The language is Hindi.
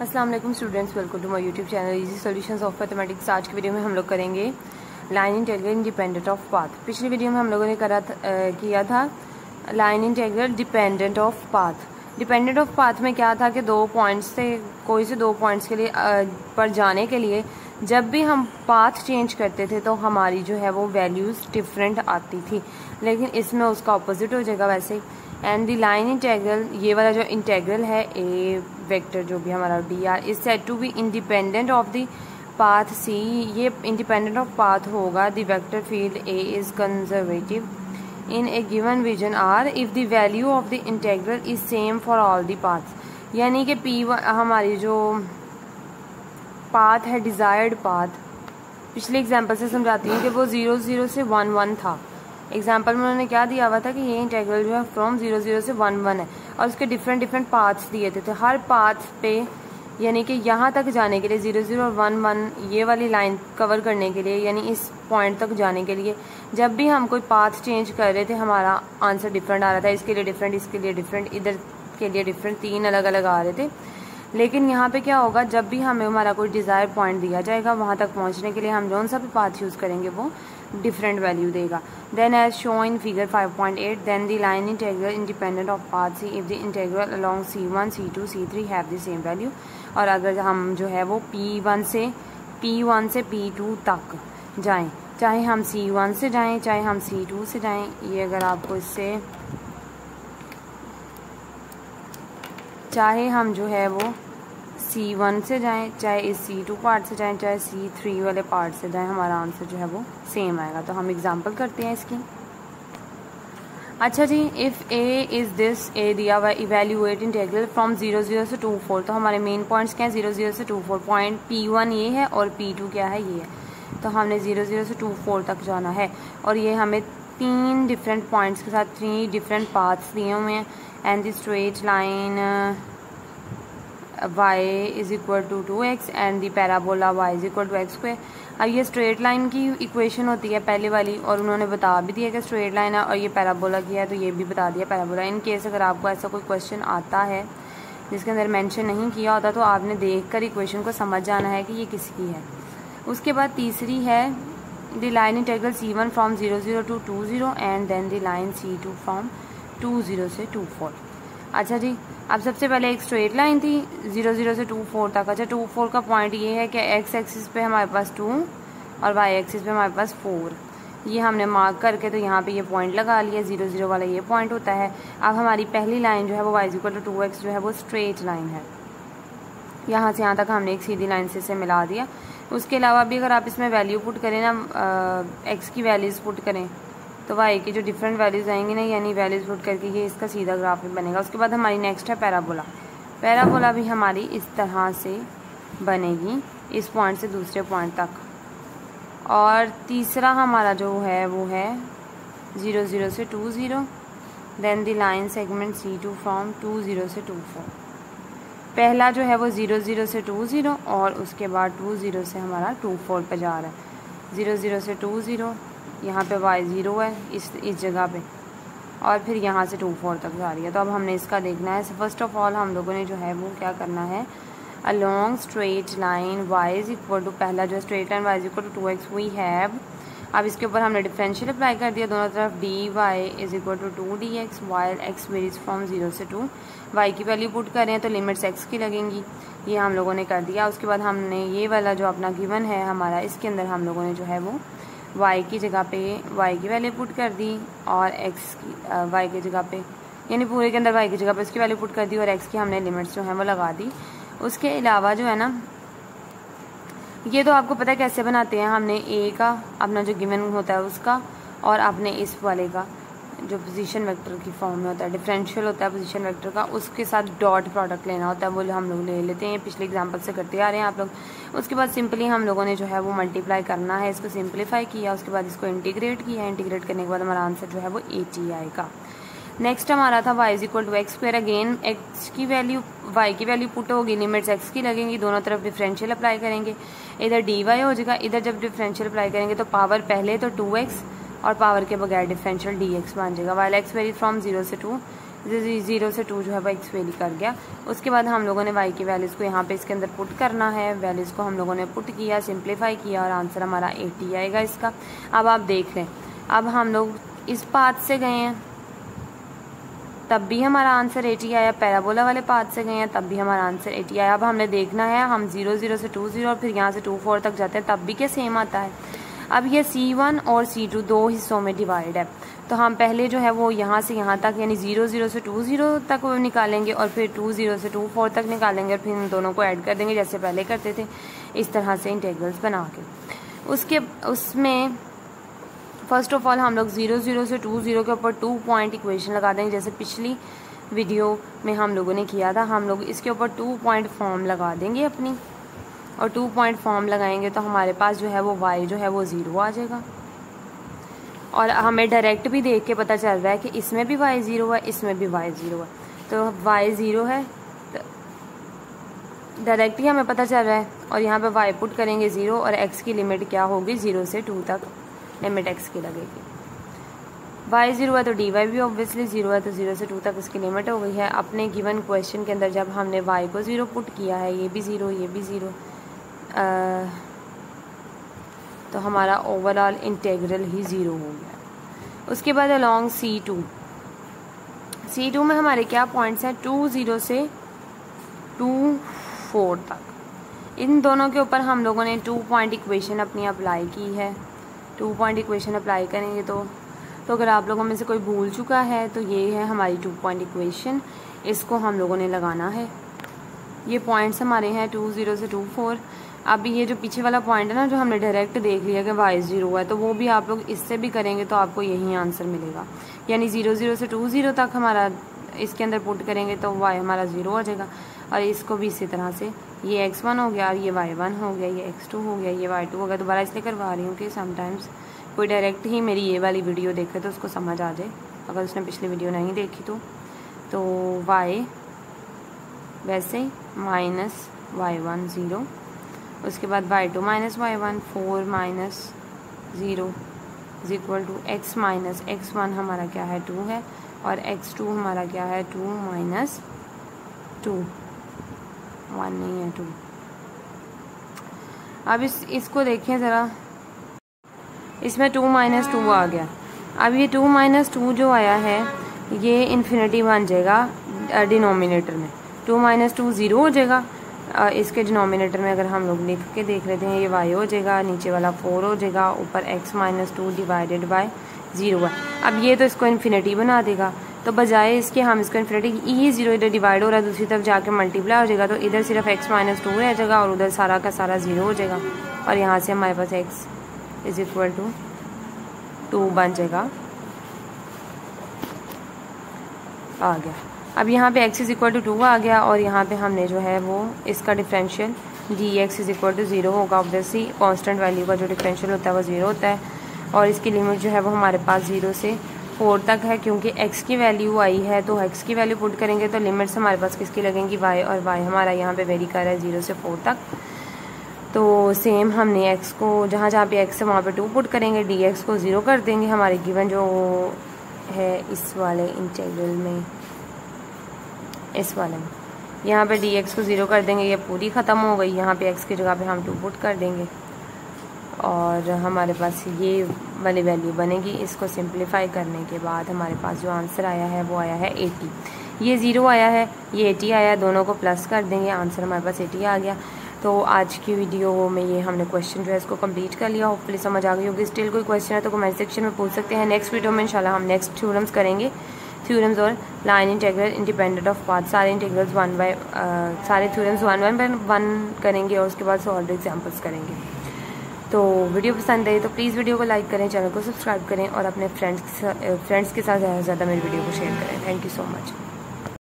अस्सलाम वालेकुम students, welcome to my YouTube channel easy solutions of mathematics. आज की वीडियो में हम लोग करेंगे line integral independent of path. पिछली वीडियो में हम लोगों ने किया था line integral dependent of path. Dependent of path में क्या था कि दो पॉइंट्स से कोई से दो पॉइंट्स के लिए पर जाने के लिए जब भी हम पाथ चेंज करते थे तो हमारी जो है वो वैल्यूज़ डिफरेंट आती थी, लेकिन इसमें उसका अपोजिट हो जाएगा वैसे। एंड द लाइन इंटीग्रल, ये वाला जो इंटीग्रल है ए वेक्टर जो भी हमारा D R is said to be independent of the path C. ये इंडिपेंडेंट ऑफ पाथ होगा the vector field A is conservative in a given region R if the value of the integral is same for all the paths. यानी कि पी हमारी जो पाथ है, डिजायर्ड पाथ, पिछले एग्जाम्पल से समझाती हूँ कि वो 0 0 से 1 1 था। एग्जाम्पल में उन्होंने क्या दिया हुआ था कि ये इंटीग्रल जो है फ्रॉम 0 0 से 1 1 है और उसके डिफरेंट पाथ्स दिए थे। तो हर पाथ पे यानी कि यहाँ तक जाने के लिए 0 0 और 1 1 ये वाली लाइन कवर करने के लिए, यानी इस पॉइंट तक जाने के लिए जब भी हम कोई पाथ चेंज कर रहे थे हमारा आंसर डिफरेंट आ रहा था। इसके लिए डिफरेंट, इसके लिए डिफरेंट, इधर के लिए डिफरेंट, तीन अलग अलग आ रहे थे। लेकिन यहाँ पे क्या होगा, जब भी हमें हमारा कोई डिज़ायर पॉइंट दिया जाएगा वहाँ तक पहुँचने के लिए हम जौन सा भी पाथ यूज़ करेंगे वो डिफरेंट वैल्यू देगा। Then as show in figure 5.8 then the line integral independent of path C if the integral along C1 C2 C3 have the same value. और अगर हम जो है वो P1 से P2 तक जाएं, चाहे हम C1 से जाएं चाहे हम C2 से जाएं, ये अगर आपको इससे चाहे हम जो है वो C1 से जाएं चाहे इस C2 पार्ट से जाएं चाहे C3 वाले पार्ट से जाएं, हमारा आंसर जो है वो सेम आएगा। तो हम एग्जांपल करते हैं इसकी। अच्छा जी, if A is this, A दिया हुआ इवेल्यूएट इंटीग्रल फ्रॉम 0 0 से 2 4। तो हमारे मेन पॉइंट्स क्या हैं, 0 0 से 2 4। पॉइंट P1 ये है और P2 क्या है, ये है। तो हमने 0 0 से 2 4 तक जाना है और ये हमें तीन डिफरेंट पॉइंट्स के साथ 3 डिफरेंट पाथ्स दिए हुए हैं। And the straight line y is equal to 2x and the parabola y is equal to x square. अब ये स्ट्रेट लाइन की इक्वेशन होती है पहले वाली, और उन्होंने बता भी दिया कि स्ट्रेट लाइन है और ये पैराबोला की है, तो ये भी बता दिया पैराबोला। इन केस अगर आपको ऐसा कोई क्वेश्चन आता है जिसके अंदर मेंशन नहीं किया होता तो आपने देखकर इक्वेशन को समझ जाना है कि ये किसकी है। उसके बाद तीसरी है the line integral C1 from 0 0 to 2 0 and then the line C2 from 2 0 से 2 4। अच्छा जी, अब सबसे पहले एक स्ट्रेट लाइन थी 0 0 से 2 4 तक। अच्छा, 2 4 का पॉइंट ये है कि x एक्सिस पे हमारे पास 2 और y एक्सिस पे हमारे पास 4। ये हमने मार्क करके तो यहाँ पे ये पॉइंट लगा लिया, 0 0 वाला ये पॉइंट होता है। अब हमारी पहली लाइन जो है वो y इक्वल टू 2x जो है वो स्ट्रेट लाइन है। यहाँ से यहाँ तक हमने एक सीधी लाइन से इसे मिला दिया। उसके अलावा भी अगर आप इसमें वैल्यू पुट करें ना, x की वैल्यूज़ पुट करें तो y की जो डिफरेंट वैल्यूज आएंगी ना, यानी वैल्यूज पुट करके ये इसका सीधा ग्राफ में बनेगा। उसके बाद हमारी नेक्स्ट है पैराबोला। पैराबोला भी हमारी इस तरह से बनेगी, इस पॉइंट से दूसरे पॉइंट तक। और तीसरा हमारा जो है वो है 0 0 से 2 0 then the line segment C2 from 2 0 से 2 4। पहला जो है वो 0 0 से 2 0 और उसके बाद 2 0 से हमारा 2 4 पे जा रहा है। 0 0 से 2 0, यहाँ पे y 0 है इस जगह पे, और फिर यहाँ से 2 4 तक जा रही है। तो अब हमने इसका देखना है। फर्स्ट ऑफ ऑल हम लोगों ने जो है वो क्या करना है, along straight line y is equal to, पहला जो straight line y is equal to 2x we have. अब इसके ऊपर हमने डिफरेंशियल अप्लाई कर दिया दोनों तरफ, dy is equal to 2dx while x varies from 0 से 2। y की वैल्यू पुट करें तो लिमिट्स x की लगेंगी, ये हम लोगों ने कर दिया। उसके बाद हमने ये वाला जो अपना गिवन है हमारा, इसके अंदर हम लोगों ने जो है वो y की जगह पे y की वैल्यू पुट कर दी और x की y की जगह पे, यानी पूरे के अंदर y की जगह पे उसकी वैल्यू पुट कर दी और x की हमने लिमिट्स जो है वो लगा दी। उसके अलावा जो है ना, ये तो आपको पता है कैसे बनाते हैं, हमने a का अपना जो गिवन होता है उसका और अपने इस वाले का जो पोजीशन वेक्टर की फॉर्म में होता है, डिफरेंशियल होता है पोजीशन वेक्टर का, उसके साथ डॉट प्रोडक्ट लेना होता है, वो हम लोग ले लेते हैं। पिछले एग्जांपल से करते आ रहे हैं आप लोग। उसके बाद सिंपली हम लोगों ने जो है वो मल्टीप्लाई करना है, इसको सिंपलीफाई किया, उसके बाद इसको इंटीग्रेट किया। इंटीग्रेट करने के बाद हमारा आंसर जो है वो 80 आएगा। नेक्स्ट हमारा था y is equal to x square. Again x की वैल्यू y की वैल्यू पुट होगी, लिमिट्स x की लगेंगी, दोनों तरफ डिफरेंशियल अप्लाई करेंगे। इधर dy हो जाएगा, इधर जब डिफरेंशियल अप्लाई करेंगे तो पावर पहले तो 2x और पावर के बगैर डिफरेंशियल dx बन जाएगा। वाइल x वेरी फ्रॉम 0 से 2 0 से 2 जो है वो एक्स वेरी कर गया। उसके बाद हम लोगों ने वाई की वैल्यूज़ को यहाँ पे इसके अंदर पुट करना है। वैल्यूज़ को हम लोगों ने पुट किया, सिंप्लीफाई किया और आंसर हमारा 80 आएगा इसका। अब आप देख लें, अब हम लोग इस पाथ से गए हैं तब भी हमारा आंसर 80 आया, पैराबोला वाले पाथ से गए हैं तब भी हमारा आंसर 80 आया। अब हमने देखना है, हम 0 0 से 2 0 और फिर यहाँ से 2 4 तक जाते हैं तब भी क्या सेम आता है। अब ये C1 और C2 दो हिस्सों में डिवाइड है, तो हम पहले जो है वो यहाँ से यहाँ तक यानी 0 0 से 2 0 तक वो निकालेंगे और फिर 2 0 से 2 4 तक निकालेंगे और फिर इन दोनों को ऐड कर देंगे जैसे पहले करते थे, इस तरह से इंटीग्रल्स बना के। उसमें फर्स्ट ऑफ ऑल हम लोग 0 0 से 2 0 के ऊपर 2 पॉइंट इक्वेशन लगा देंगे जैसे पिछली वीडियो में हम लोगों ने किया था। हम लोग इसके ऊपर 2 पॉइंट फॉर्म लगा देंगे अपनी, और 2 पॉइंट फॉर्म लगाएंगे तो हमारे पास जो है वो y जो है वो 0 आ जाएगा। और हमें डायरेक्ट भी देख के पता चल रहा है कि इसमें भी y 0 है, इसमें भी y 0 है, तो y 0 है तो डायरेक्ट ही हमें पता चल रहा है। और यहाँ पे y पुट करेंगे 0 और x की लिमिट क्या होगी 0 से 2 तक लिमिट x की लगेगी। y 0 है तो dy भी ऑब्वियसली 0 है, तो 0 से 2 तक इसकी लिमिट हो गई है। अपने गिवन क्वेश्चन के अंदर जब हमने y को 0 पुट किया है, ये भी 0 ये भी 0, तो हमारा ओवरऑल इंटीग्रल ही 0 हो गया। उसके बाद अलॉन्ग C2 में हमारे क्या पॉइंट्स हैं 2 0 से 2 4 तक। इन दोनों के ऊपर हम लोगों ने 2 पॉइंट इक्वेशन अपनी अप्लाई की है। 2 पॉइंट इक्वेशन अप्लाई करेंगे तो अगर आप लोगों में से कोई भूल चुका है तो ये है हमारी 2 पॉइंट इक्वेशन, इसको हम लोगों ने लगाना है। ये पॉइंट्स हमारे हैं 2 0 से 2 4। अब ये जो पीछे वाला पॉइंट है ना, जो हमने डायरेक्ट देख लिया कि y 0 है, तो वो भी आप लोग इससे भी करेंगे तो आपको यही आंसर मिलेगा। यानी 0 0 से 2 0 तक हमारा इसके अंदर पुट करेंगे तो y हमारा 0 हो जाएगा। और इसको भी इसी तरह से ये x1 हो गया और ये y1 हो गया, ये x2 हो गया, ये y2 हो गया। दोबारा इसलिए करवा रही हूँ कि समटाइम्स कोई डायरेक्ट ही मेरी ये वाली वीडियो देखे तो उसको समझ आ जाए, अगर उसने पिछली वीडियो नहीं देखी तो y वैसे ही माइनस y1 0, उसके बाद y2 minus y1 4 minus 0 is equal to x minus x1 हमारा क्या है 2 है, और x2 हमारा क्या है 2 माइनस 2, 1 नहीं है 2। अब इसको देखें ज़रा, इसमें 2 माइनस 2 आ गया। अब ये 2 माइनस 2 जो आया है ये इन्फिनिटी बन जाएगा डिनोमिनेटर में, 2 माइनस 2 0 हो जाएगा। इसके डिनोमिनेटर में अगर हम लोग लिख के देख लेते हैं, ये y हो जाएगा, नीचे वाला 4 हो जाएगा, ऊपर x माइनस 2 डिवाइडेड बाय 0 है। अब ये तो इसको इन्फिनिटी बना देगा, तो बजाय इसके हम इसको इन्फिनिटी, ये 0 इधर डिवाइड हो रहा है, दूसरी तरफ जाके मल्टीप्लाई हो जाएगा, तो इधर सिर्फ x माइनस 2 रह जाएगा और उधर सारा का सारा 0 हो जाएगा। और यहाँ से हमारे पास x इज इक्वल टू 2 बन जाएगा, आ गया। अब यहाँ पे x इज इक्वल टू 2 आ गया और यहाँ पे हमने जो है वो इसका differential dx is equal to 0 होगा। ऑब्वियसली कांस्टेंट वैल्यू का जो डिफरेंशियल होता है वो 0 होता है, और इसकी लिमिट जो है वो हमारे पास 0 से 4 तक है। क्योंकि x की वैल्यू आई है तो x की वैल्यू पुट करेंगे तो लिमिट्स हमारे पास किसकी लगेंगी y, और y हमारा यहाँ पे वेरी कर रहा है 0 से 4 तक। तो सेम हमने x को जहाँ पे x है वहाँ पे 2 पुट करेंगे, dx को 0 कर देंगे। हमारे गिवन जो है इस वाले इंटीग्रल में, इस वाले में यहाँ पे dx को 0 कर देंगे, ये पूरी ख़त्म हो गई। यहाँ पे x की जगह पे हम 2 पुट कर देंगे और हमारे पास ये वाली वैल्यू बनेगी। इसको सिंप्लीफाई करने के बाद हमारे पास जो आंसर आया है वो आया है 80। ये 0 आया है, ये 80 आया, दोनों को प्लस कर देंगे, आंसर हमारे पास 80 आ गया। तो आज की वीडियो में ये हमने क्वेश्चन जो है इसको कंप्लीट कर लिया। होपफुली समझ आ गई होगी। स्टिल कोई क्वेश्चन है तो कमेंट सेक्शन में पूछ सकते हैं। नेक्स्ट वीडियो में इंशाल्लाह हम नेक्स्ट थ्योरम्स करेंगे, थ्योरम्स और line integral independent of path, सारे इंटीग्रल्स सारे थ्योरम्स 1 बाय 1 करेंगे और उसके बाद सॉल्व एग्जाम्पल्स करेंगे। तो वीडियो पसंद आई तो प्लीज़ वीडियो को लाइक करें, चैनल को सब्सक्राइब करें और अपने फ्रेंड्स के साथ ज़्यादा से ज़्यादा मेरी वीडियो को शेयर करें। Thank you so much.